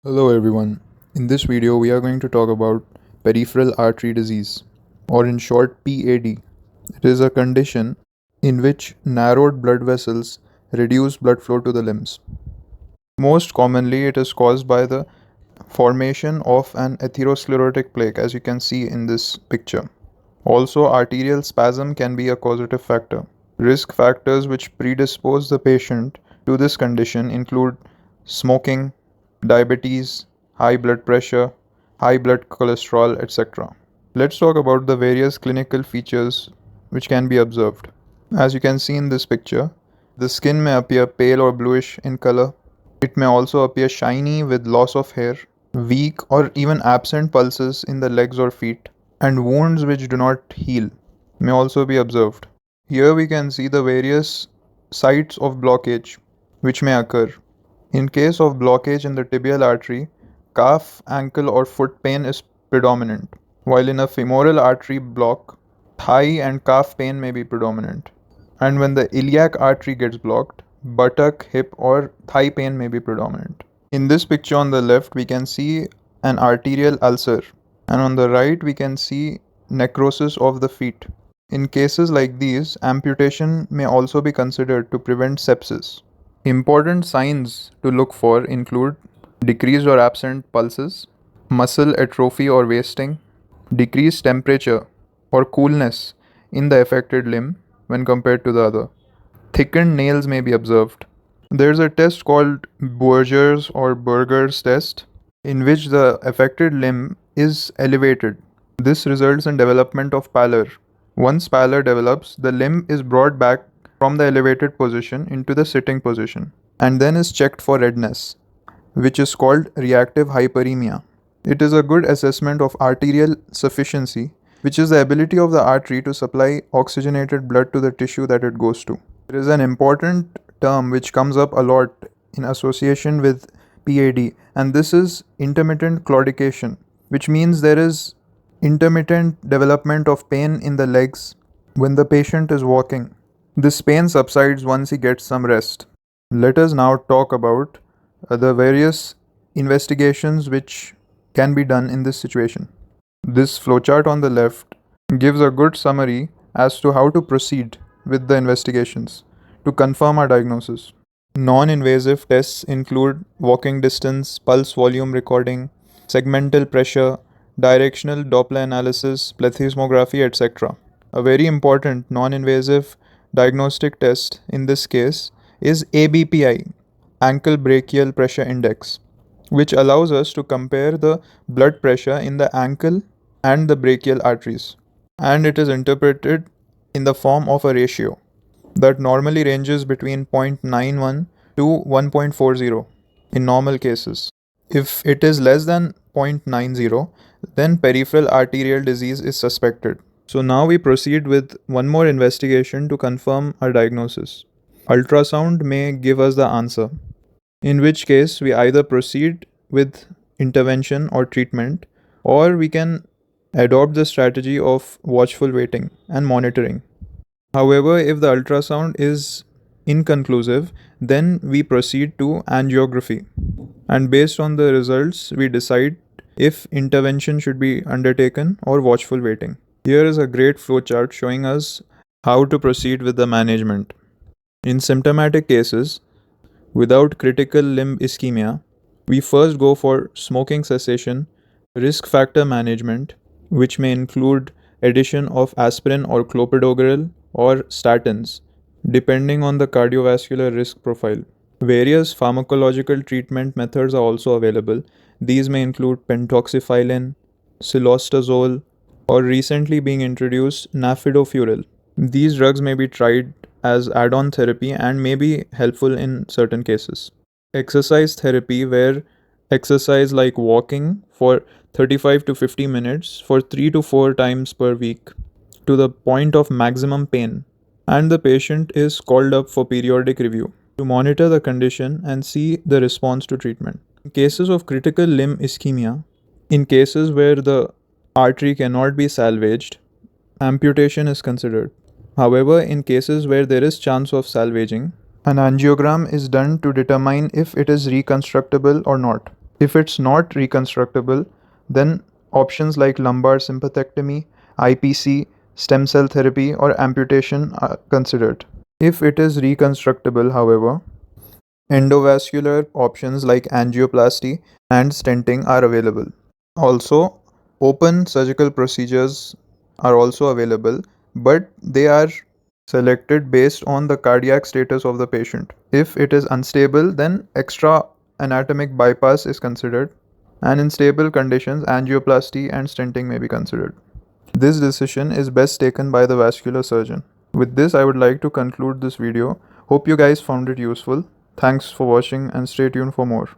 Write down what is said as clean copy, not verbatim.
Hello everyone. In this video we are going to talk about peripheral artery disease, or in short PAD. It is a condition in which narrowed blood vessels reduce blood flow to the limbs. Most commonly it is caused by the formation of an atherosclerotic plaque, as you can see in this picture. Also, arterial spasm can be a causative factor. Risk factors which predispose the patient to this condition include smoking, diabetes, high blood pressure, high blood cholesterol, etc. Let's talk about the various clinical features which can be observed. As you can see in this picture, the skin may appear pale or bluish in color. It may also appear shiny with loss of hair, weak or even absent pulses in the legs or feet, and wounds which do not heal may also be observed. Here we can see the various sites of blockage which may occur. In case of blockage in the tibial artery, calf, ankle, or foot pain is predominant, while in a femoral artery block, thigh and calf pain may be predominant. And when the iliac artery gets blocked, buttock, hip, or thigh pain may be predominant. In this picture on the left, we can see an arterial ulcer, and on the right, we can see necrosis of the feet. In cases like these, amputation may also be considered to prevent sepsis. Important signs to look for include decreased or absent pulses, muscle atrophy or wasting, decreased temperature or coolness in the affected limb when compared to the other. Thickened nails may be observed. There's a test called Buerger's or Berger's test, in which the affected limb is elevated. This results in development of pallor. Once pallor develops, the limb is brought back from the elevated position into the sitting position and then is checked for redness, which is called reactive hyperemia. It is a good assessment of arterial sufficiency, which is the ability of the artery to supply oxygenated blood to the tissue that it goes to. There is an important term which comes up a lot in association with PAD, and this is intermittent claudication, which means there is intermittent development of pain in the legs when the patient is walking. This pain subsides once he gets some rest. Let us now talk about the various investigations which can be done in this situation. This flowchart on the left gives a good summary as to how to proceed with the investigations to confirm our diagnosis. Non-invasive tests include walking distance, pulse volume recording, segmental pressure, directional Doppler analysis, plethysmography, etc. A very important non-invasive diagnostic test in this case is ABPI, ankle brachial pressure index, which allows us to compare the blood pressure in the ankle and the brachial arteries, and it is interpreted in the form of a ratio that normally ranges between 0.91 to 1.40 in normal cases. If it is less than 0.90, then peripheral arterial disease is suspected. So now we proceed with one more investigation to confirm our diagnosis. Ultrasound may give us the answer, in which case we either proceed with intervention or treatment, or we can adopt the strategy of watchful waiting and monitoring. However, if the ultrasound is inconclusive, then we proceed to angiography, and based on the results, we decide if intervention should be undertaken or watchful waiting. Here is a great flowchart showing us how to proceed with the management. In symptomatic cases, without critical limb ischemia, we first go for smoking cessation, risk factor management, which may include addition of aspirin or clopidogrel or statins, depending on the cardiovascular risk profile. Various pharmacological treatment methods are also available. These may include pentoxifylline, cilostazol, or recently being introduced nafidofuril. These drugs may be tried as add-on therapy and may be helpful in certain cases. Exercise therapy, where exercise like walking for 35 to 50 minutes for 3 to 4 times per week to the point of maximum pain, and the patient is called up for periodic review to monitor the condition and see the response to treatment. In cases of critical limb ischemia, in cases where the artery cannot be salvaged, amputation is considered. However, in cases where there is chance of salvaging, an angiogram is done to determine if it is reconstructible or not. If it's not reconstructible, then options like lumbar sympathectomy, IPC, stem cell therapy, or amputation are considered. If it is reconstructible, however, endovascular options like angioplasty and stenting are available. Also, open surgical procedures are also available, but they are selected based on the cardiac status of the patient. If it is unstable, then extra anatomic bypass is considered, and in stable conditions, angioplasty and stenting may be considered. This decision is best taken by the vascular surgeon. With this, I would like to conclude this video. Hope you guys found it useful. Thanks for watching and stay tuned for more.